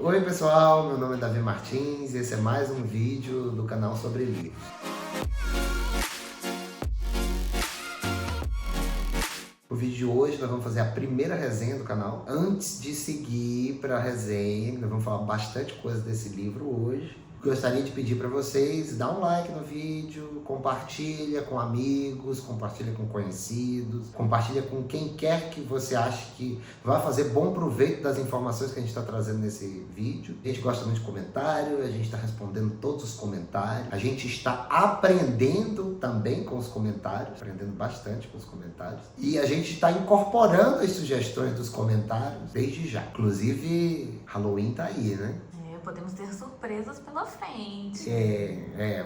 Oi pessoal, meu nome é Davi Martins e esse é mais um vídeo do canal sobre livros. No vídeo de hoje nós vamos fazer a primeira resenha do canal. Antes de seguir para a resenha, nós vamos falar bastante coisa desse livro hoje. Gostaria de pedir para vocês, dá um like no vídeo, compartilha com amigos, compartilha com conhecidos, compartilha com quem quer que você ache que vai fazer bom proveito das informações que a gente está trazendo nesse vídeo. A gente gosta muito de comentário, a gente está respondendo todos os comentários, a gente está aprendendo também com os comentários, aprendendo bastante com os comentários, e a gente está incorporando as sugestões dos comentários desde já. Inclusive, Halloween tá aí, né? Podemos ter surpresas pela frente.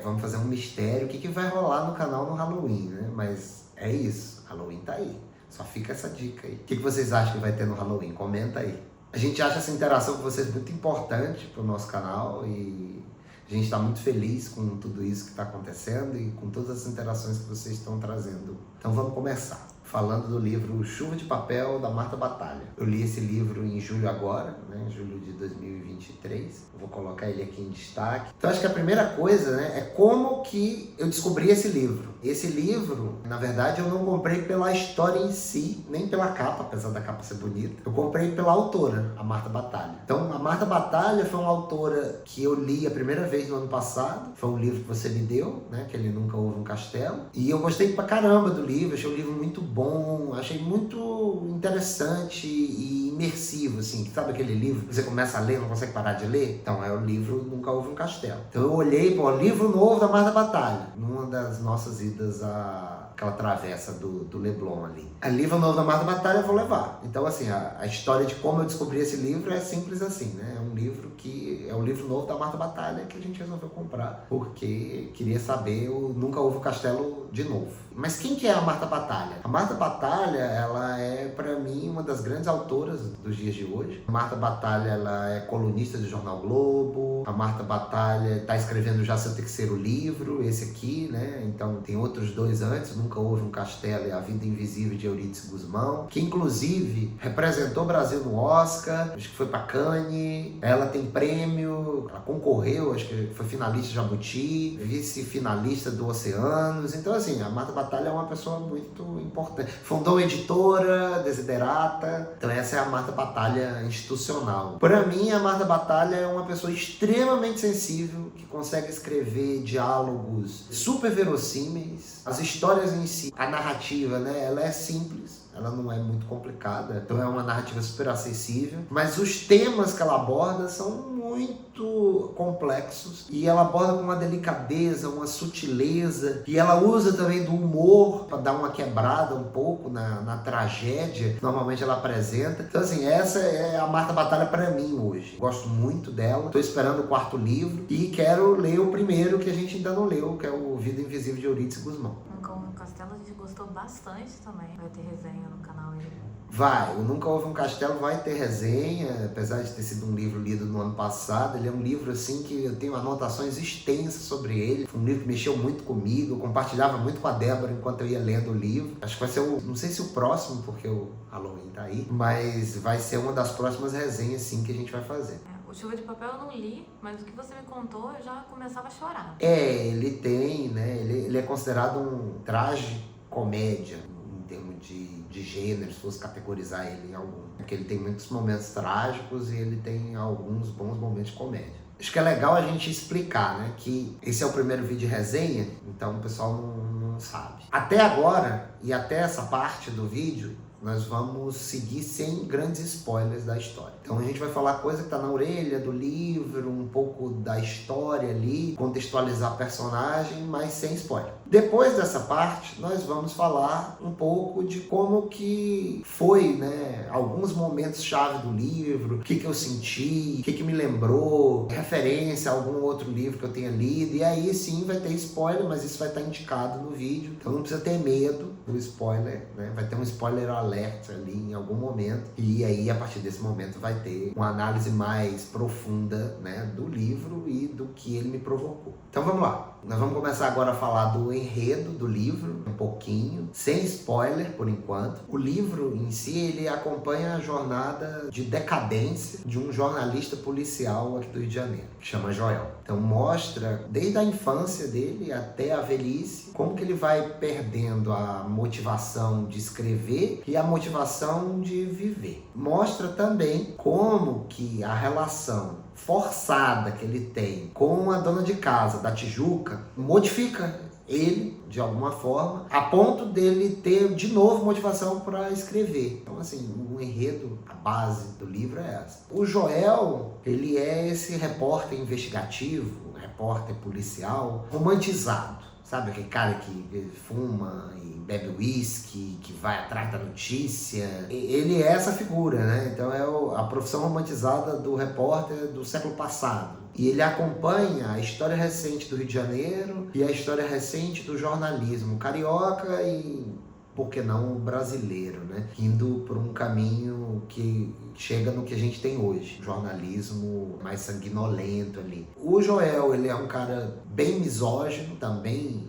Vamos fazer um mistério. O que vai rolar no canal no Halloween, né? Mas é isso, Halloween tá aí. Só fica essa dica aí. O que vocês acham que vai ter no Halloween? Comenta aí. A gente acha essa interação com vocês muito importante pro nosso canal e a gente está muito feliz com tudo isso que está acontecendo e com todas as interações que vocês estão trazendo. Então vamos começar. Falando do livro Chuva de Papel, da Marta Batalha. Eu li esse livro em julho agora, né, em julho de 2023. Eu vou colocar ele aqui em destaque. Então acho que a primeira coisa, né, é como que eu descobri esse livro. Esse livro, na verdade, eu não comprei pela história em si, nem pela capa, apesar da capa ser bonita. Eu comprei pela autora, a Marta Batalha. Então a Marta Batalha foi uma autora que eu li a primeira vez no ano passado. Foi um livro que você me deu, né, que ele Nunca Houve um Castelo. E eu gostei pra caramba do livro, achei o livro muito bom, achei muito interessante e imersivo, assim. Sabe aquele livro que você começa a ler e não consegue parar de ler? Então é o livro Nunca Houve um Castelo. Então eu olhei, pô, livro novo da Marta Batalha, numa das nossas idas aquela travessa do Leblon ali. A livro novo da Marta Batalha eu vou levar. Então assim, a história de como eu descobri esse livro é simples assim, né? É um livro que é o livro novo da Marta Batalha que a gente resolveu comprar, porque queria saber o Nunca Houve um Castelo de novo. Mas quem que é a Marta Batalha? A Marta Batalha, ela é, para mim, uma das grandes autoras dos dias de hoje. A Marta Batalha, ela é colunista do Jornal Globo. A Marta Batalha está escrevendo já seu terceiro livro, esse aqui, né? Então tem outros dois antes, Nunca Houve um Castelo e A Vida Invisível de Eurídice Guzmão, que inclusive representou o Brasil no Oscar, acho que foi para Cannes. Ela tem prêmio, ela concorreu, acho que foi finalista Jabuti, vice-finalista do Oceanos. Então assim, a Marta Batalha é uma pessoa muito importante. Fundou uma editora, Desiderata. Então essa é a Marta Batalha institucional. Para mim, a Marta Batalha é uma pessoa extremamente sensível, que consegue escrever diálogos super verossímeis. As histórias em si, a narrativa, né, ela é simples. Ela não é muito complicada, então é uma narrativa super acessível. Mas os temas que ela aborda são muito complexos e ela aborda com uma delicadeza, uma sutileza, e ela usa também do humor para dar uma quebrada um pouco na tragédia que normalmente ela apresenta. Então assim, essa é a Marta Batalha para mim hoje. Gosto muito dela, estou esperando o quarto livro e quero ler o primeiro que a gente ainda não leu, que é o Vida Invisível de Eurídice Guzmão. Nunca Houve um Castelo a gente gostou bastante também. Vai ter resenha no canal aí. Vai, o Nunca Houve um Castelo vai ter resenha, apesar de ter sido um livro lido no ano passado. Ele é um livro assim que eu tenho anotações extensas sobre ele. Foi um livro que mexeu muito comigo, eu compartilhava muito com a Débora enquanto eu ia lendo o livro. Acho que vai ser não sei se o próximo, porque o Halloween tá aí, mas vai ser uma das próximas resenhas sim que a gente vai fazer. O Chuva de Papel eu não li, mas o que você me contou eu já começava a chorar. Ele tem, né, ele é considerado um traje-comédia, em termos de gênero, se fosse categorizar ele em algum. Porque ele tem muitos momentos trágicos e ele tem alguns bons momentos de comédia. Acho que é legal a gente explicar, né, que esse é o primeiro vídeo de resenha, então o pessoal não sabe. Até agora, e até essa parte do vídeo, nós vamos seguir sem grandes spoilers da história. Então a gente vai falar coisa que tá na orelha do livro, um pouco da história ali, contextualizar a personagem, mas sem spoiler. Depois dessa parte, nós vamos falar um pouco de como que foi, né, alguns momentos-chave do livro, o que eu senti, o que me lembrou, referência a algum outro livro que eu tenha lido, e aí sim vai ter spoiler, mas isso vai estar indicado no vídeo, então não precisa ter medo do spoiler, né, vai ter um spoiler alert alert ali em algum momento. E aí, a partir desse momento, vai ter uma análise mais profunda, né, do livro e do que ele me provocou. Então vamos lá. Nós vamos começar agora a falar do enredo do livro, um pouquinho, sem spoiler por enquanto. O livro em si, ele acompanha a jornada de decadência de um jornalista policial aqui do Rio de Janeiro, que chama Joel. Então mostra, desde a infância dele até a velhice, como que ele vai perdendo a motivação de escrever e a motivação de viver. Mostra também como que a relação forçada que ele tem com a dona de casa da Tijuca modifica ele de alguma forma, a ponto dele ter de novo motivação para escrever. Então assim, o enredo, a base do livro é essa. O Joel, ele é esse repórter investigativo, repórter policial romantizado. Sabe aquele cara que fuma e bebe uísque, que vai atrás da notícia? Ele é essa figura, né? Então é a profissão romantizada do repórter do século passado. E ele acompanha a história recente do Rio de Janeiro e a história recente do jornalismo carioca e, por que não, brasileiro, né? Indo por um caminho que chega no que a gente tem hoje, jornalismo mais sanguinolento ali. O Joel, ele é um cara bem misógino, também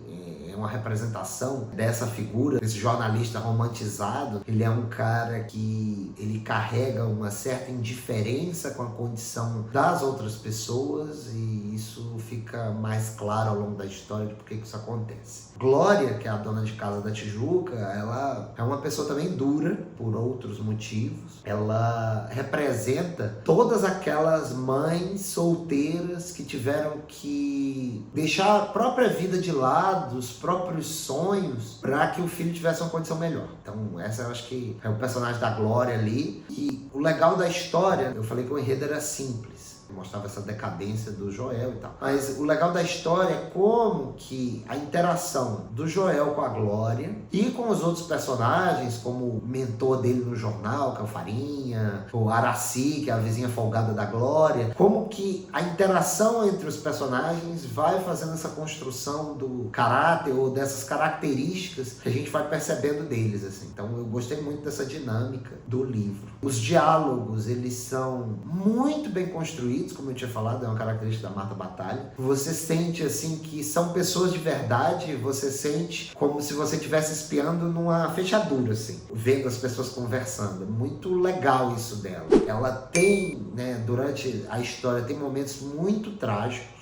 é uma representação dessa figura, desse jornalista romantizado. Ele é um cara que ele carrega uma certa indiferença com a condição das outras pessoas e isso fica mais claro ao longo da história de por que isso acontece. Glória, que é a dona de casa da Tijuca, ela é uma pessoa também dura, por outros motivos. Ela representa todas aquelas mães solteiras que tiveram que deixar a própria vida de lado, os próprios sonhos, para que o filho tivesse uma condição melhor. Então essa eu acho que é o personagem da Glória ali. E o legal da história, eu falei que o enredo era simples, mostrava essa decadência do Joel e tal. Mas o legal da história é como que a interação do Joel com a Glória e com os outros personagens, como o mentor dele no jornal, que é o Farinha, o Araci, que é a vizinha folgada da Glória, como que a interação entre os personagens vai fazendo essa construção do caráter ou dessas características que a gente vai percebendo deles, assim. Então eu gostei muito dessa dinâmica do livro. Os diálogos, eles são muito bem construídos, como eu tinha falado, é uma característica da Marta Batalha. Você sente assim que são pessoas de verdade, você sente como se você estivesse espiando numa fechadura, assim, vendo as pessoas conversando. Muito legal isso dela. Ela tem, né, durante a história, tem momentos muito trágicos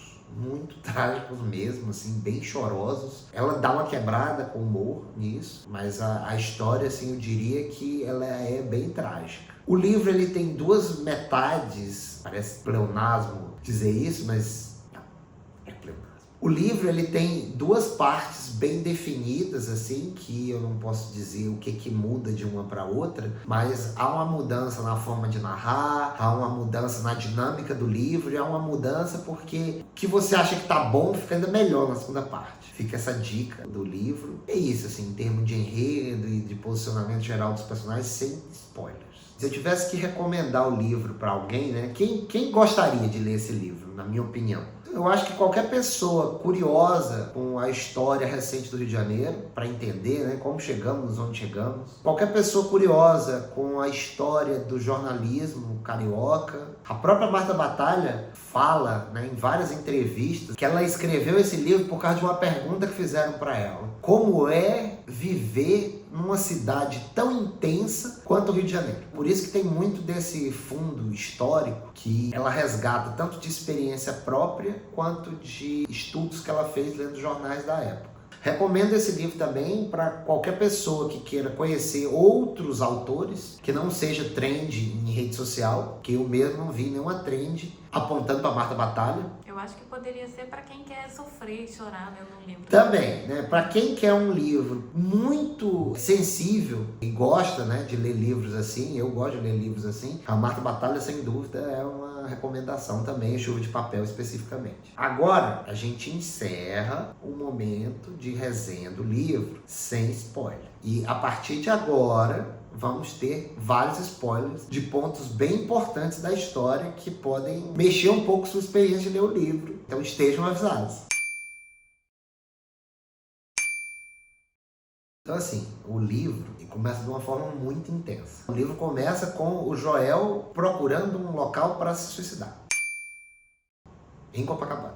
mesmo, assim, bem chorosos. Ela dá uma quebrada com humor nisso, mas a história, assim, eu diria que ela é bem trágica. O livro, ele tem duas metades, parece pleonasmo dizer isso, mas não, é pleonasmo. O livro, ele tem duas partes bem definidas, assim, que eu não posso dizer o que muda de uma para outra, mas há uma mudança na forma de narrar, há uma mudança na dinâmica do livro, e há uma mudança porque o que você acha que tá bom fica ainda melhor na segunda parte. Fica essa dica do livro. É isso, assim, em termos de enredo e de posicionamento geral dos personagens, sem spoilers. Se eu tivesse que recomendar o livro para alguém, né? Quem gostaria de ler esse livro, na minha opinião? Eu acho que qualquer pessoa curiosa com a história recente do Rio de Janeiro, para entender, né, como chegamos onde chegamos, qualquer pessoa curiosa com a história do jornalismo carioca, a própria Marta Batalha fala, né, em várias entrevistas que ela escreveu esse livro por causa de uma pergunta que fizeram para ela. Como é viver numa cidade tão intensa quanto o Rio de Janeiro? Por isso que tem muito desse fundo histórico que ela resgata tanto de experiência própria quanto de estudos que ela fez lendo jornais da época. Recomendo esse livro também para qualquer pessoa que queira conhecer outros autores, que não seja trend em rede social, que eu mesmo não vi nenhuma trend apontando para Marta Batalha. Eu acho que poderia ser para quem quer sofrer e chorar lendo um livro. Também, né? Para quem quer um livro muito sensível e gosta, né, de ler livros assim, eu gosto de ler livros assim, a Marta Batalha, sem dúvida, é uma recomendação também, Chuva de Papel especificamente. Agora, a gente encerra o momento de resenha do livro sem spoiler. E a partir de agora, vamos ter vários spoilers de pontos bem importantes da história que podem mexer um pouco sua experiência de ler o livro. Então estejam avisados. Então assim, o livro começa de uma forma muito intensa. O livro começa com o Joel procurando um local para se suicidar, em Copacabana.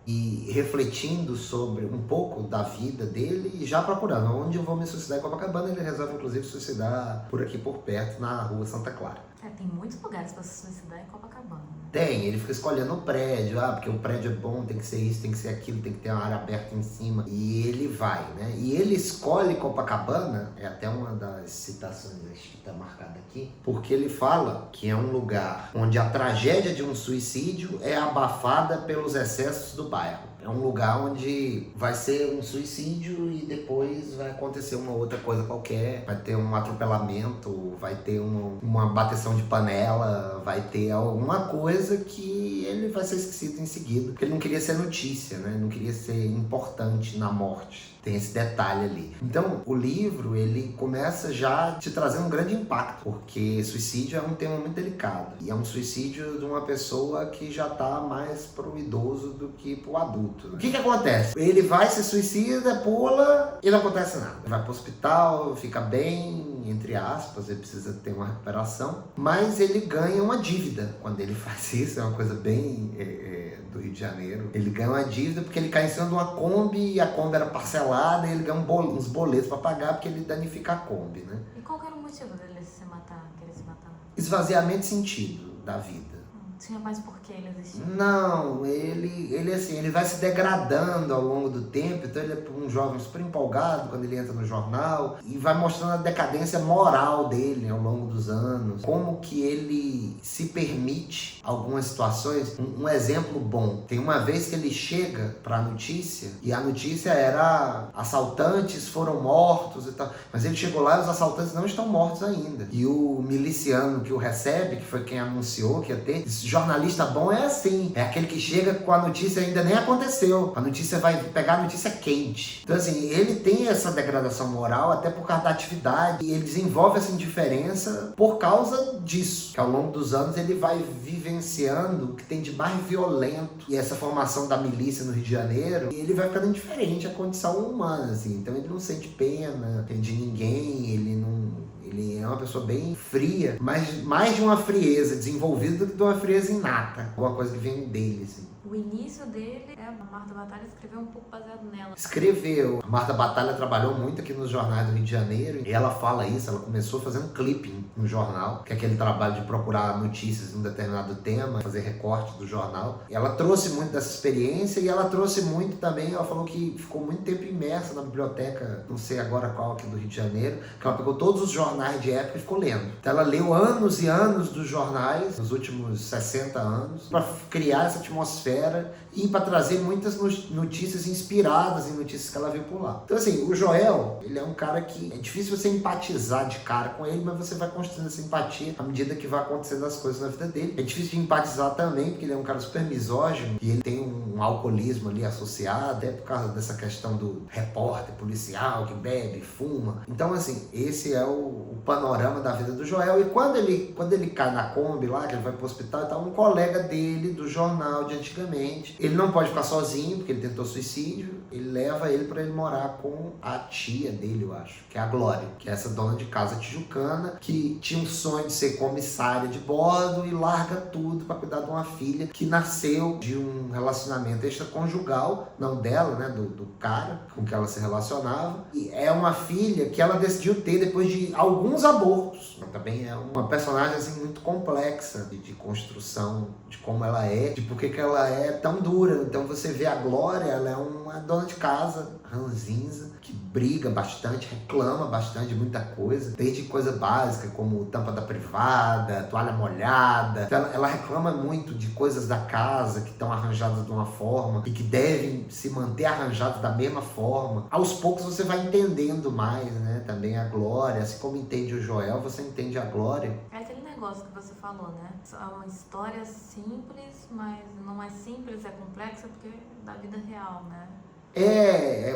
E refletindo sobre um pouco da vida dele e já procurando onde eu vou me suicidar em Copacabana. Ele resolve inclusive suicidar por aqui por perto, na rua Santa Clara. Tem muitos lugares pra se suicidar em Copacabana, né? Tem, ele fica escolhendo o prédio, porque o prédio é bom, tem que ser isso, tem que ser aquilo, tem que ter uma área aberta em cima. E ele vai, né? E ele escolhe Copacabana, é até uma das citações que está marcada aqui, porque ele fala que é um lugar onde a tragédia de um suicídio é abafada pelos excessos do bairro. É um lugar onde vai ser um suicídio e depois vai acontecer uma outra coisa qualquer. Vai ter um atropelamento, vai ter uma bateção de panela, vai ter alguma coisa que ele vai ser esquecido em seguida. Porque ele não queria ser notícia, né? Ele não queria ser importante na morte. Tem esse detalhe ali. Então, o livro, ele começa já te trazendo um grande impacto, porque suicídio é um tema muito delicado. E é um suicídio de uma pessoa que já tá mais pro idoso do que pro adulto. O que acontece? Ele vai, se suicida, pula e não acontece nada. Ele vai pro hospital, fica bem, entre aspas, ele precisa ter uma recuperação, mas ele ganha uma dívida quando ele faz isso. É uma coisa bem do Rio de Janeiro. Ele ganha uma dívida porque ele cai em cima de uma Kombi e a Kombi era parcelada e ele ganha uns boletos para pagar porque ele danifica a Kombi, né? E qual que era o motivo dele se matar, querer se matar? Esvaziamento de sentido da vida. Tinha mais por que ele existia? Não, ele assim, ele vai se degradando ao longo do tempo. Então ele é um jovem super empolgado quando ele entra no jornal e vai mostrando a decadência moral dele ao longo dos anos, como que ele se permite algumas situações. Um exemplo bom, tem uma vez que ele chega para a notícia e a notícia era assaltantes foram mortos e tal, mas ele chegou lá e os assaltantes não estão mortos ainda. E o miliciano que o recebe, que foi quem anunciou que ia ter, disse: jornalista bom é assim, é aquele que chega com a notícia ainda nem aconteceu, a notícia vai pegar a notícia quente. Então assim, ele tem essa degradação moral até por causa da atividade e ele desenvolve essa indiferença por causa disso, que ao longo dos anos ele vai vivenciando o que tem de mais violento e essa formação da milícia no Rio de Janeiro, e ele vai ficando indiferente à condição humana, assim. Então ele não sente pena de ninguém, ele é uma pessoa bem fria, mas mais de uma frieza desenvolvida do que de uma frieza inata. Alguma coisa que vem dele, assim. O início dele, a Marta Batalha escreveu um pouco baseado nela. Escreveu. A Marta Batalha trabalhou muito aqui nos jornais do Rio de Janeiro e ela fala isso, ela começou fazendo clipping no jornal, que é aquele trabalho de procurar notícias de um determinado tema, fazer recorte do jornal. E ela trouxe muito dessa experiência e ela trouxe muito também, ela falou que ficou muito tempo imersa na biblioteca, não sei agora qual aqui do Rio de Janeiro, que ela pegou todos os jornais de época e ficou lendo. Então ela leu anos e anos dos jornais, nos últimos 60 anos, para criar essa atmosfera e para trazer muitas notícias inspiradas em notícias que ela viu por lá. Então assim, o Joel, ele é um cara que é difícil você empatizar de cara com ele, mas você vai construindo essa empatia à medida que vai acontecendo as coisas na vida dele. É difícil de empatizar também, porque ele é um cara super misógino e ele tem um alcoolismo ali associado, até por causa dessa questão do repórter policial que bebe, fuma. Então assim, esse é o panorama da vida do Joel. E quando ele cai na Kombi lá, que ele vai pro hospital, tá um colega dele do jornal de antigamente. Ele não pode ficar sozinho, porque ele tentou suicídio. Ele leva ele para ele morar com a tia dele, eu acho, que é a Glória, que é essa dona de casa tijucana, que tinha um sonho de ser comissária de bordo e larga tudo para cuidar de uma filha que nasceu de um relacionamento extraconjugal, não dela, né, do cara com que ela se relacionava. E é uma filha que ela decidiu ter depois de alguns abortos. Também é uma personagem assim, muito complexa de construção, de como ela é, de por que ela é tão dura. Então você vê a Glória, ela é uma dona de casa ranzinza, que briga bastante, reclama bastante de muita coisa, desde coisa básica como tampa da privada, toalha molhada. Então, ela reclama muito de coisas da casa que estão arranjadas de uma forma e que devem se manter arranjadas da mesma forma. Aos poucos você vai entendendo mais, né? Também a Glória, assim como entende o Joel, você entende a Glória. É aquele negócio que você falou, né? É uma história simples, mas não é simples, é complexa porque é da vida real, né?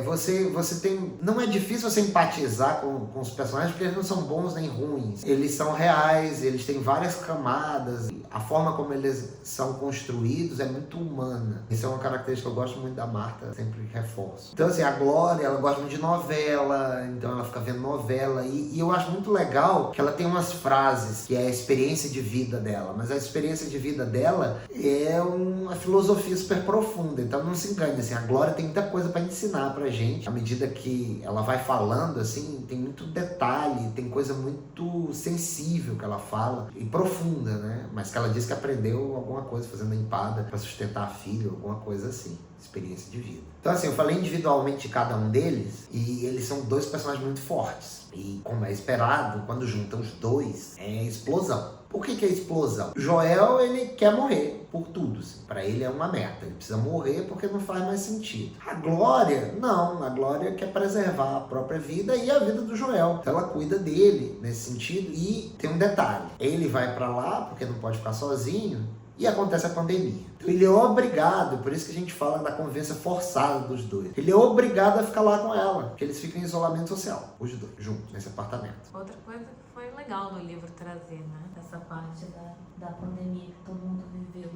Você tem. Não é difícil você empatizar com os personagens porque eles não são bons nem ruins. Eles são reais, eles têm várias camadas. A forma como eles são construídos é muito humana. Isso é uma característica que eu gosto muito da Marta, sempre reforço. Então, assim, a Glória, ela gosta muito de novela, então ela fica vendo novela. E eu acho muito legal que ela tem umas frases que é a experiência de vida dela, mas a experiência de vida dela é uma filosofia super profunda. Então não se engane, assim, a Glória tem muita coisa para ensinar pra gente. À medida que ela vai falando, assim, tem muito detalhe, tem coisa muito sensível que ela fala e profunda, né? Mas que ela diz que aprendeu alguma coisa fazendo empada para sustentar a filha, alguma coisa assim. Experiência de vida. Então, assim, eu falei individualmente de cada um deles e eles são dois personagens muito fortes. E, como é esperado, quando juntam os dois, é explosão. Por que é explosão? Joel, ele quer morrer por tudo. Assim. Para ele é uma meta. Ele precisa morrer porque não faz mais sentido. A Glória, não. A Glória quer preservar a própria vida e a vida do Joel. Então ela cuida dele nesse sentido. E tem um detalhe. Ele vai para lá porque não pode ficar sozinho. E acontece a pandemia. Então ele é obrigado, por isso que a gente fala da convivência forçada dos dois. Ele é obrigado a ficar lá com ela, porque eles ficam em isolamento social, os dois, juntos, nesse apartamento. Outra coisa que foi legal no livro trazer, né? Essa parte da pandemia que todo mundo viveu.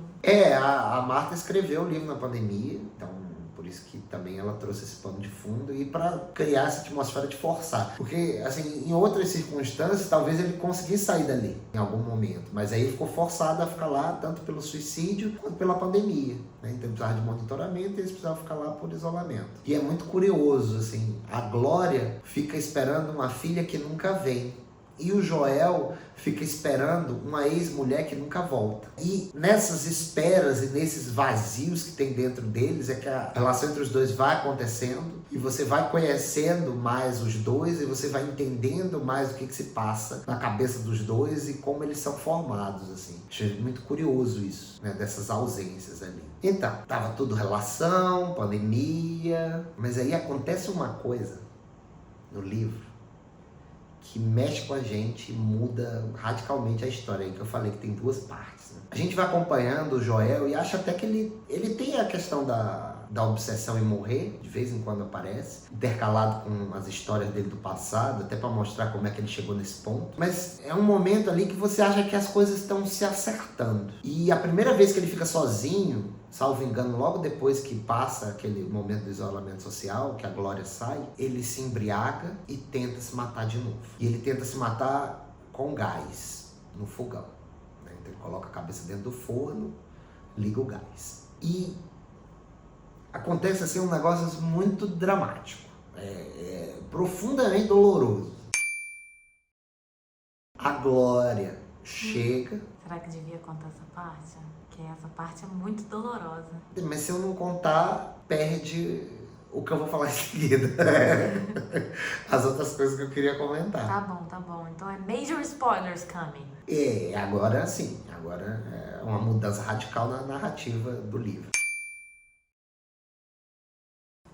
A Marta escreveu o livro na pandemia, então por isso que também ela trouxe esse pano de fundo e para criar essa atmosfera de forçar. Porque, assim, em outras circunstâncias, talvez ele conseguisse sair dali em algum momento, mas aí ele ficou forçado a ficar lá, tanto pelo suicídio quanto pela pandemia. Né? Então ele precisava de monitoramento e eles precisavam ficar lá por isolamento. E é muito curioso, assim, a Glória fica esperando uma filha que nunca vem. E o Joel fica esperando uma ex-mulher que nunca volta. E nessas esperas e nesses vazios que tem dentro deles é que a relação entre os dois vai acontecendo e você vai conhecendo mais os dois e você vai entendendo mais o que se passa na cabeça dos dois e como eles são formados, assim. Achei muito curioso isso, né, dessas ausências ali. Então, tava tudo relação, pandemia, mas aí acontece uma coisa no livro que mexe com a gente e muda radicalmente a história aí que eu falei que tem duas partes. Né? A gente vai acompanhando o Joel e acha até que ele tem a questão da obsessão em morrer, de vez em quando aparece, intercalado com as histórias dele do passado, até para mostrar como é que ele chegou nesse ponto. Mas é um momento ali que você acha que as coisas estão se acertando. E a primeira vez que ele fica sozinho, salvo engano, logo depois que passa aquele momento do isolamento social, que a Glória sai, ele se embriaga e tenta se matar de novo. E ele tenta se matar com gás no fogão. Né? Então ele coloca a cabeça dentro do forno, liga o gás. E acontece assim um negócio muito dramático, profundamente doloroso. A Glória chega... Será que devia contar essa parte? Porque essa parte é muito dolorosa. Mas se eu não contar, perde o que eu vou falar em seguida. As outras coisas que eu queria comentar. Tá bom. Então é major spoilers coming. Agora sim. Agora é uma mudança radical na narrativa do livro.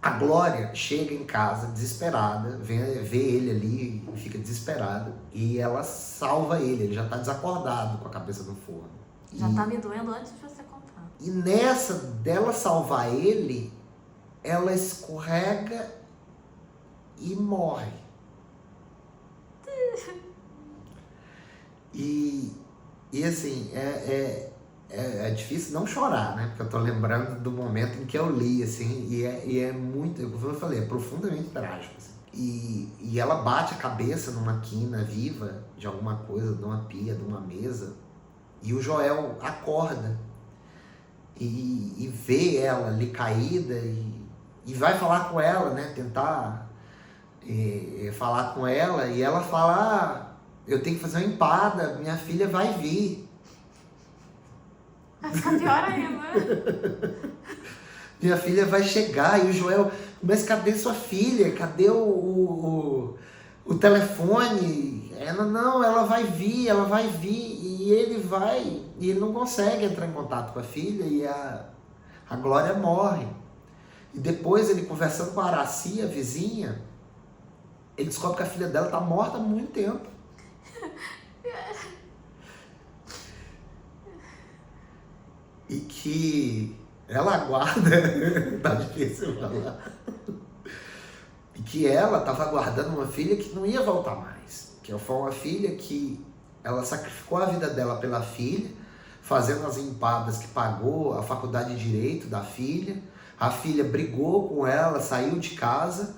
A Glória chega em casa desesperada, vê ele ali e fica desesperada. E ela salva ele já tá desacordado com a cabeça no forno. Já tá me doendo antes de você contar. E nessa dela salvar ele, ela escorrega e morre. E assim, é difícil não chorar, né? Porque eu tô lembrando do momento em que eu li, assim, e é muito, como eu falei, é profundamente trágico. Assim. E ela bate a cabeça numa quina viva de alguma coisa, de uma pia, de uma mesa, e o Joel acorda e vê ela ali caída e vai falar com ela, né? Tentar falar com ela, e ela fala, eu tenho que fazer uma empada, minha filha vai vir. Vai ficar pior ainda. Minha filha vai chegar. E o Joel, mas cadê sua filha? Cadê o telefone? Ela vai vir. E ele vai, e ele não consegue entrar em contato com a filha, e a Glória morre. E depois ele conversando com a Araci, a vizinha, ele descobre que a filha dela tá morta há muito tempo. E que ela aguarda, tá difícil falar, que ela estava aguardando uma filha que não ia voltar mais. Que foi uma filha que ela sacrificou a vida dela pela filha, fazendo as empadas que pagou a faculdade de Direito da filha. A filha brigou com ela, saiu de casa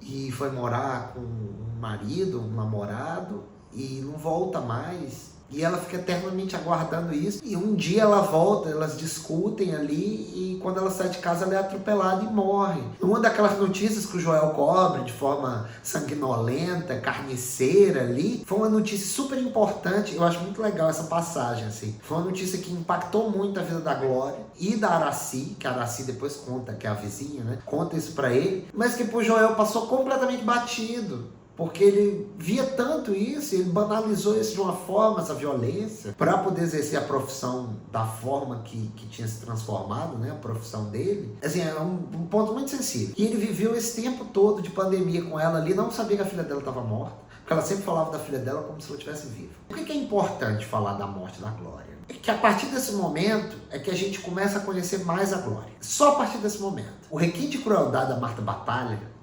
e foi morar com um marido, um namorado, e não volta mais. E ela fica eternamente aguardando isso. E um dia ela volta, elas discutem ali, e quando ela sai de casa ela é atropelada e morre. Uma daquelas notícias que o Joel cobre de forma sanguinolenta, carniceira ali, foi uma notícia super importante. Eu acho muito legal essa passagem, assim. Foi uma notícia que impactou muito a vida da Glória e da Aracy, que a Aracy depois conta, que é a vizinha, né? Conta isso pra ele, mas que pro Joel passou completamente batido. Porque ele via tanto isso, ele banalizou isso de uma forma, essa violência, para poder exercer a profissão da forma que tinha se transformado, né, a profissão dele. Assim, é um ponto muito sensível. E ele viveu esse tempo todo de pandemia com ela ali, não sabia que a filha dela estava morta, porque ela sempre falava da filha dela como se ela estivesse viva. Por que é importante falar da morte da Glória? É que a partir desse momento é que a gente começa a conhecer mais a Glória. Só a partir desse momento. O requinte de crueldade da Marta Batalha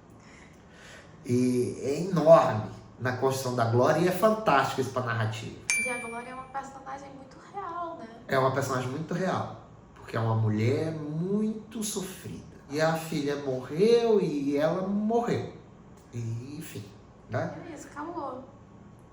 é enorme na construção da Glória e é fantástico isso para narrativa. E a Glória é uma personagem muito real, né? É uma personagem muito real, porque é uma mulher muito sofrida. E a filha morreu e ela morreu. E, enfim, né? É isso, acabou.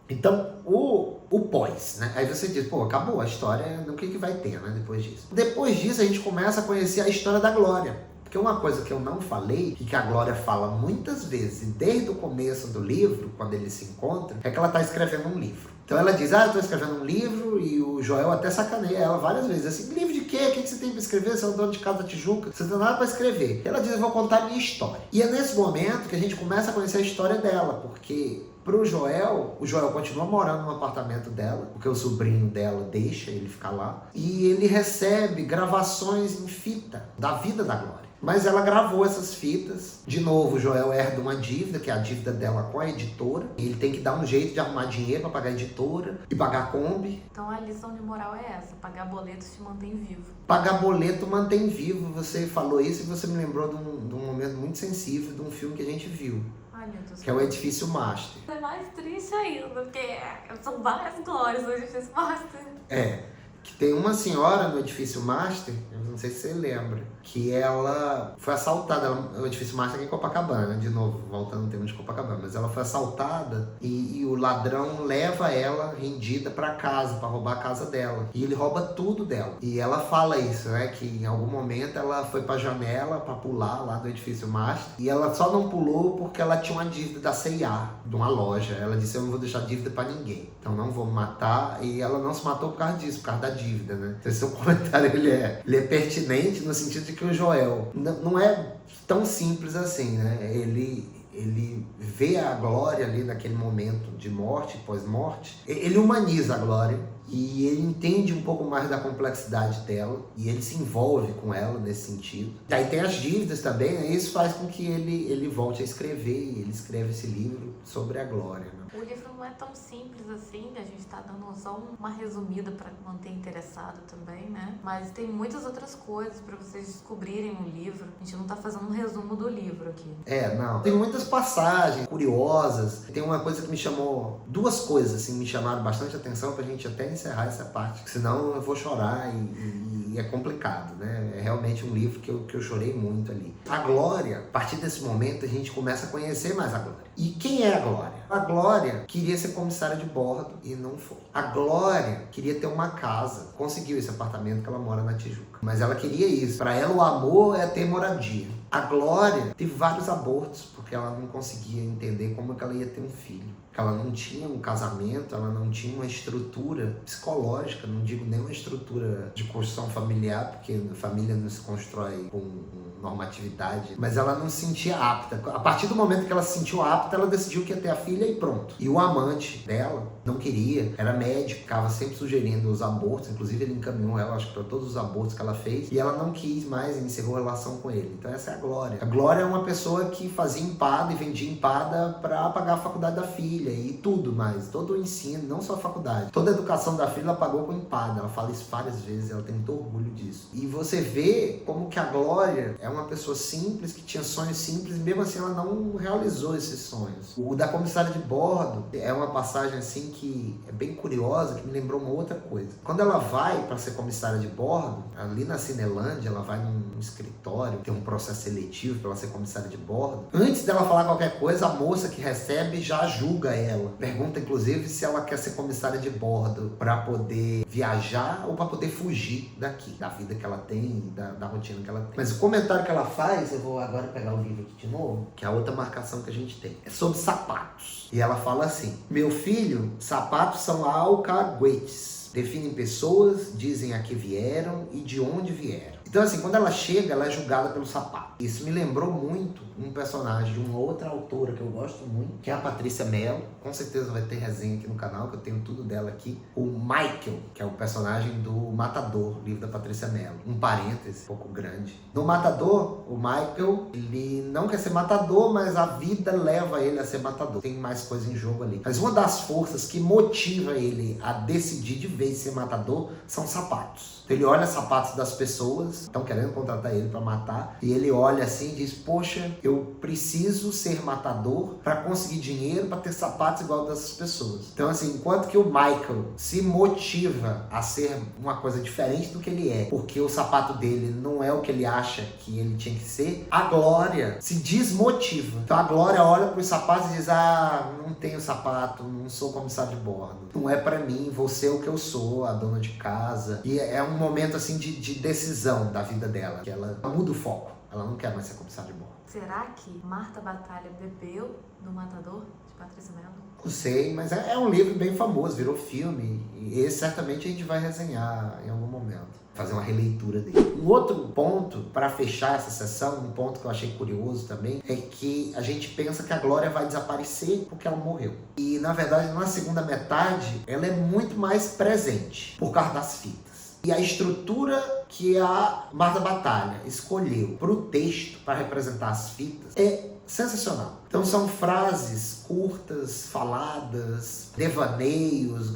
Então, o pós, né? Aí você diz, pô, acabou a história, o que vai ter, né, depois disso? Depois disso, a gente começa a conhecer a história da Glória. Porque uma coisa que eu não falei, e que a Glória fala muitas vezes, desde o começo do livro, quando eles se encontram, é que ela está escrevendo um livro. Então ela diz, eu estou escrevendo um livro, e o Joel até sacaneia ela várias vezes. Assim, livro de quê? O que você tem para escrever? Você é um dono de casa da Tijuca? Você não tem nada para escrever. E ela diz, eu vou contar a minha história. E é nesse momento que a gente começa a conhecer a história dela, porque pro Joel, o Joel continua morando no apartamento dela, porque o sobrinho dela deixa ele ficar lá, e ele recebe gravações em fita da vida da Glória. Mas ela gravou essas fitas. De novo, o Joel herda uma dívida, que é a dívida dela com a editora. Ele tem que dar um jeito de arrumar dinheiro para pagar a editora e pagar a Kombi. Então a lição de moral é essa: pagar boleto te mantém vivo. Pagar boleto mantém vivo. Você falou isso e você me lembrou de um momento muito sensível de um filme que a gente viu. Ai, meu Deus. Que é o Edifício Master. É mais triste ainda, porque são várias glórias no Edifício Master. É. Que tem uma senhora no Edifício Master, eu não sei se você lembra, que ela foi assaltada, o Edifício Master aqui em Copacabana, de novo, voltando no tema de Copacabana, mas ela foi assaltada e o ladrão leva ela rendida para casa, para roubar a casa dela. E ele rouba tudo dela. E ela fala isso, né, que em algum momento ela foi pra janela para pular lá do Edifício Master, e ela só não pulou porque ela tinha uma dívida da C&A, de uma loja. Ela disse, eu não vou deixar dívida para ninguém, então não vou me matar. E ela não se matou por causa disso, por causa da dívida, né? Então, esse seu comentário ele é pertinente no sentido de que o Joel não é tão simples assim, né? Ele vê a Glória ali naquele momento de morte, pós-morte, ele humaniza a Glória e ele entende um pouco mais da complexidade dela e ele se envolve com ela nesse sentido. E aí tem as dívidas também, né? Isso faz com que ele volte a escrever, e ele escreve esse livro sobre a Glória, né? O livro não é tão simples assim, a gente tá dando só uma resumida para manter interessado também, né? Mas tem muitas outras coisas para vocês descobrirem no livro. A gente não tá fazendo um resumo do livro aqui. Não. Tem muitas passagens curiosas. Tem uma coisa que me chamou... Duas coisas, assim, me chamaram bastante atenção pra gente até encerrar essa parte. Senão eu vou chorar e é complicado, né? É realmente um livro que eu chorei muito ali. A Glória, a partir desse momento, a gente começa a conhecer mais a Glória. E quem é a Glória? A Glória queria ser comissária de bordo e não foi. A Glória queria ter uma casa, conseguiu esse apartamento que ela mora na Tijuca. Mas ela queria isso. Para ela, o amor é ter moradia. A Glória teve vários abortos, porque ela não conseguia entender como que ela ia ter um filho. Ela não tinha um casamento, ela não tinha uma estrutura psicológica, não digo nem uma estrutura de construção familiar, porque a família não se constrói com normatividade, mas ela não se sentia apta. A partir do momento que ela se sentiu apta, ela decidiu que ia ter a filha e pronto. E o amante dela não queria, era médico, ficava sempre sugerindo os abortos, inclusive ele encaminhou ela, acho que para todos os abortos que ela fez, e ela não quis mais e encerrou a relação com ele. Então essa é a Glória. A Glória é uma pessoa que fazia empada e vendia empada para pagar a faculdade da filha e tudo mais, todo o ensino, não só a faculdade. Toda a educação da filha ela pagou com empada, ela fala isso várias vezes, ela tem muito orgulho disso. E você vê como que a Glória é uma pessoa simples, que tinha sonhos simples, e mesmo assim ela não realizou esses sonhos. O da comissária de bordo é uma passagem assim que é bem curiosa, que me lembrou uma outra coisa. Quando ela vai para ser comissária de bordo, ali na Cinelândia, ela vai num escritório, tem um processo seletivo para ela ser comissária de bordo. Antes dela falar qualquer coisa, a moça que recebe já julga ela. Pergunta, inclusive, se ela quer ser comissária de bordo para poder viajar ou para poder fugir daqui, da vida que ela tem, da rotina que ela tem. Mas o comentário que ela faz, eu vou agora pegar o livro aqui de novo, que é a outra marcação que a gente tem, é sobre sapatos. E ela fala assim: meu filho, sapatos são alcaguetes. Definem pessoas, dizem a que vieram e de onde vieram. Então, assim, quando ela chega, ela é julgada pelo sapato. Isso me lembrou muito um personagem de uma outra autora que eu gosto muito, que é a Patrícia Mello. Com certeza vai ter resenha aqui no canal, que eu tenho tudo dela aqui. O Michael, que é o personagem do Matador, livro da Patrícia Mello. Um parêntese, um pouco grande. No Matador, o Michael, ele não quer ser matador, mas a vida leva ele a ser matador. Tem mais coisa em jogo ali. Mas uma das forças que motiva ele a decidir de vez ser matador são sapatos. Então ele olha os sapatos das pessoas, estão querendo contratar ele para matar, e ele olha assim e diz: poxa, eu preciso ser matador para conseguir dinheiro para ter sapatos igual dessas pessoas. Então, assim, enquanto que o Michael se motiva a ser uma coisa diferente do que ele é, porque o sapato dele não é o que ele acha que ele tinha que ser, a Glória se desmotiva. Então a Glória olha para os sapatos e diz: ah, não tenho sapato, não sou comissário de bordo, não é para mim, vou ser o que eu sou, a dona de casa. E é um momento assim de decisão da vida dela, que ela muda o foco, ela não quer mais ser comissária de bordo. Será que Marta Batalha bebeu do Matador, de Patrícia Mello? Não sei, mas é um livro bem famoso, virou filme, e esse certamente a gente vai resenhar em algum momento, fazer uma releitura dele. Um outro ponto, para fechar essa sessão, um ponto que eu achei curioso também, é que a gente pensa que a Glória vai desaparecer porque ela morreu. E, na verdade, na segunda metade, ela é muito mais presente, por causa das fitas. E a estrutura que a Marta Batalha escolheu para o texto, para representar as fitas, é sensacional. Então são frases curtas, faladas, devaneios,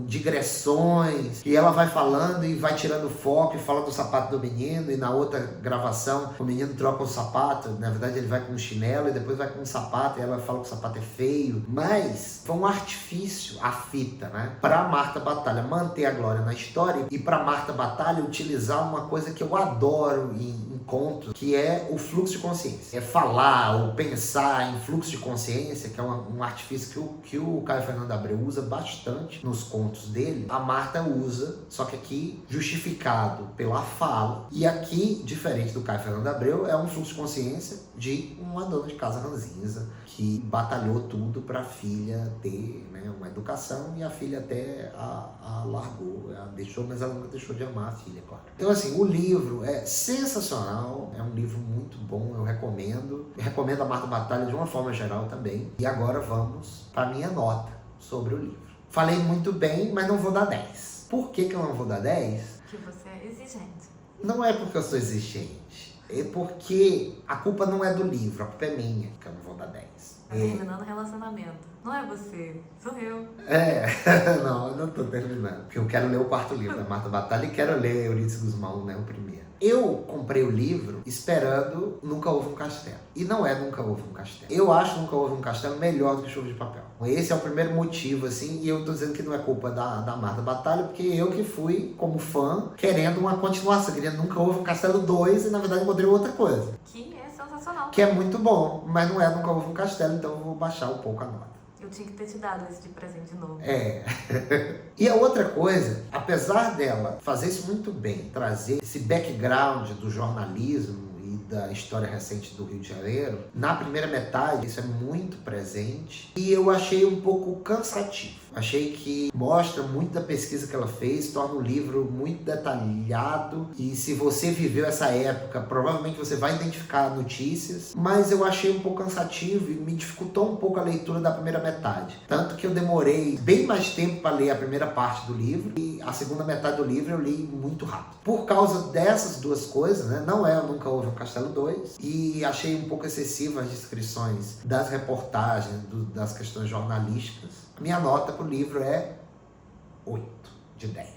digressões, e ela vai falando e vai tirando foco e fala do sapato do menino, e na outra gravação o menino troca o sapato, na verdade ele vai com um chinelo e depois vai com um sapato, e ela fala que o sapato é feio. Mas foi um artifício a fita, né? Para Marta Batalha manter a Glória na história e para Marta Batalha utilizar uma coisa que eu adoro em encontros, que é o fluxo de consciência. É falar ou pensar em fluxo de consciência, que é um artifício que o Caio Fernando Abreu usa bastante nos contos dele. A Marta usa, só que aqui justificado pela fala. E aqui, diferente do Caio Fernando Abreu, é um fluxo de consciência de uma dona de casa ranzinza que batalhou tudo para a filha ter, né, uma educação, e a filha até a largou, a deixou, mas ela nunca deixou de amar a filha, claro. Então, assim, o livro é sensacional, é um livro muito bom, eu recomendo. Eu recomendo a Marta Batalha de uma forma geral também. E agora vamos para a minha nota sobre o livro. Falei muito bem, mas não vou dar 10. Por que eu não vou dar 10? Que você é exigente. Não é porque eu sou exigente, é porque a culpa não é do livro, a culpa é minha que eu não vou dar 10. Tá terminando o relacionamento. Não é você, sou eu. Não, eu não tô terminando. Porque eu quero ler o quarto livro da Marta Batalha e quero ler Eurídice Gusmão, né, o primeiro. Eu comprei o livro esperando Nunca Houve um Castelo. E não é Nunca Houve um Castelo. Eu acho Nunca Houve um Castelo melhor do que Chuva de Papel. Esse é o primeiro motivo, assim, e eu tô dizendo que não é culpa da Marta Batalha, porque eu que fui, como fã, querendo uma continuação, querendo Nunca Houve um Castelo 2, e na verdade encontrei outra coisa. Que é sensacional. Que é muito bom, mas não é Nunca Houve um Castelo, então eu vou baixar um pouco a nota. Eu tinha que ter te dado esse de presente de novo. E a outra coisa, apesar dela fazer isso muito bem, trazer esse background do jornalismo e da história recente do Rio de Janeiro, na primeira metade isso é muito presente e eu achei um pouco cansativo. Achei que mostra muito da pesquisa que ela fez, torna o livro muito detalhado, e se você viveu essa época, provavelmente você vai identificar notícias, mas eu achei um pouco cansativo e me dificultou um pouco a leitura da primeira metade. Tanto que eu demorei bem mais tempo para ler a primeira parte do livro, e a segunda metade do livro eu li muito rápido. Por causa dessas duas coisas, né? Não é Nunca Houve um Castelo 2, e achei um pouco excessiva as descrições das reportagens, das questões jornalísticas. Minha nota pro livro é 8 de 10.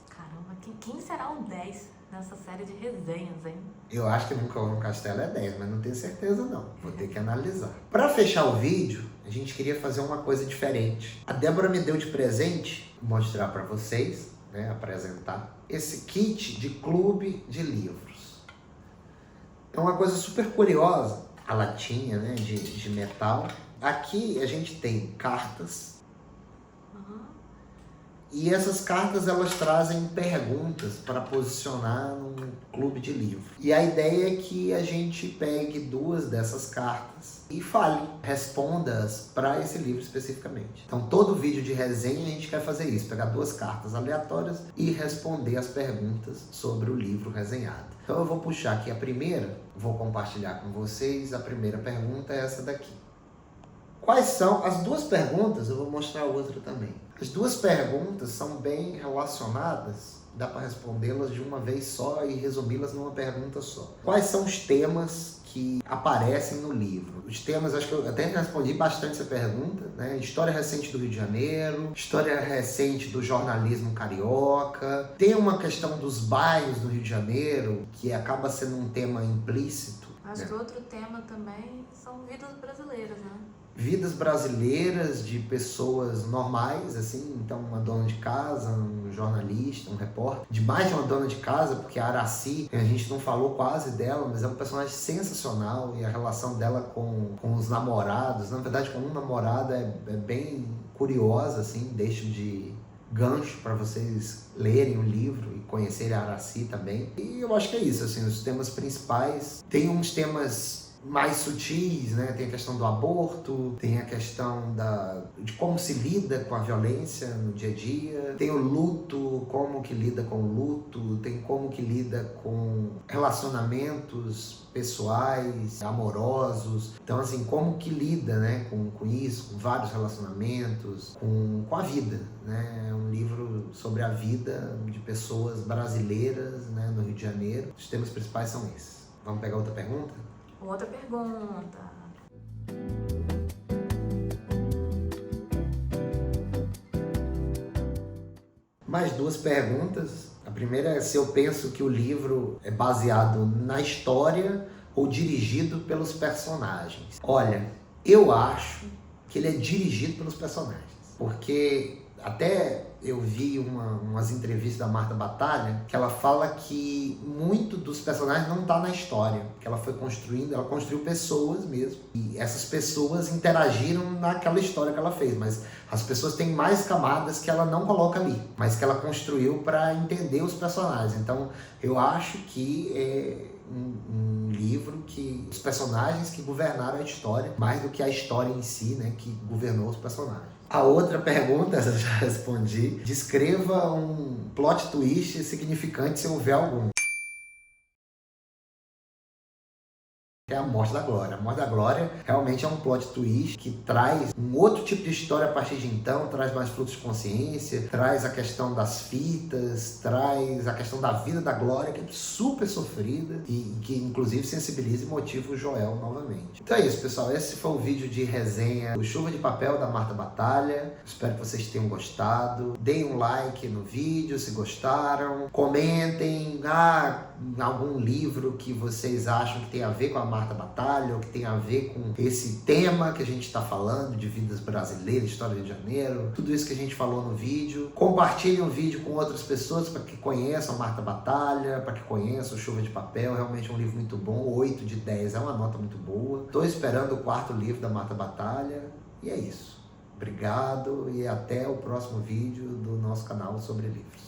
Caramba, quem será um 10? nessa série de resenhas, hein? Eu acho que Nunca Houve um Castelo é 10, mas não tenho certeza não. Vou ter que analisar. Para fechar o vídeo, a gente queria fazer uma coisa diferente. A Débora me deu de presente, vou mostrar para vocês, né, apresentar, esse kit de clube de livros. É uma coisa super curiosa, a latinha, né, de metal. Aqui a gente tem cartas. E essas cartas, elas trazem perguntas para posicionar num clube de livro. E a ideia é que a gente pegue 2 dessas cartas e fale, responda-as para esse livro especificamente. Então, todo vídeo de resenha a gente quer fazer isso, pegar 2 cartas aleatórias e responder as perguntas sobre o livro resenhado. Então, eu vou puxar aqui a primeira, vou compartilhar com vocês. A primeira pergunta é essa daqui. Quais são as 2 perguntas? Eu vou mostrar a outra também. As 2 perguntas são bem relacionadas, dá para respondê-las de uma vez só e resumi-las numa pergunta só. Quais são os temas que aparecem no livro? Os temas, acho que eu até respondi bastante essa pergunta, né? História recente do Rio de Janeiro, história recente do jornalismo carioca. Tem uma questão dos bairros do Rio de Janeiro, que acaba sendo um tema implícito. Acho que outro tema também são vidas brasileiras, né? Vidas brasileiras de pessoas normais, assim, então uma dona de casa, um jornalista, um repórter, de mais de uma dona de casa, porque a Aracy, a gente não falou quase dela, mas é um personagem sensacional, e a relação dela com os namorados, na verdade com um namorado é bem curiosa, assim, deixo de gancho para vocês lerem o livro e conhecerem a Aracy também. E eu acho que é isso, assim, os temas principais. Tem uns temas mais sutis, né? Tem a questão do aborto, tem a questão de como se lida com a violência no dia a dia, tem o luto, como que lida com o luto, tem como que lida com relacionamentos pessoais, amorosos. Então, assim, como que lida, né, com isso, com vários relacionamentos, com a vida, né? É um livro sobre a vida de pessoas brasileiras, né, no Rio de Janeiro. Os temas principais são esses. Vamos pegar outra pergunta? Outra pergunta. Mais 2 perguntas. A primeira é se eu penso que o livro é baseado na história ou dirigido pelos personagens. Olha, eu acho que ele é dirigido pelos personagens. Porque até eu vi umas entrevistas da Marta Batalha, que ela fala que muito dos personagens não tá na história, que ela foi construindo, ela construiu pessoas mesmo, e essas pessoas interagiram naquela história que ela fez, mas as pessoas têm mais camadas que ela não coloca ali, mas que ela construiu para entender os personagens. Então eu acho que é um livro que os personagens que governaram a história, mais do que a história em si, né, que governou os personagens. A outra pergunta, eu já respondi. Descreva um plot twist significante se houver algum. É a Morte da Glória. A Morte da Glória realmente é um plot twist que traz um outro tipo de história a partir de então, traz mais fluxo de consciência, traz a questão das fitas, traz a questão da vida da Glória, que é super sofrida e que inclusive sensibiliza e motiva o Joel novamente. Então é isso, pessoal. Esse foi o vídeo de resenha do Chuva de Papel da Marta Batalha. Espero que vocês tenham gostado. Deem um like no vídeo se gostaram. Comentem algum livro que vocês acham que tem a ver com a Marta Batalha, ou que tem a ver com esse tema que a gente está falando, de vidas brasileiras, história do Rio de Janeiro, tudo isso que a gente falou no vídeo. Compartilhem o vídeo com outras pessoas para que conheçam a Marta Batalha, para que conheçam o Chuva de Papel. Realmente é um livro muito bom, 8 de 10 é uma nota muito boa. Estou esperando o 4º livro da Marta Batalha, e é isso. Obrigado e até o próximo vídeo do nosso canal sobre livros.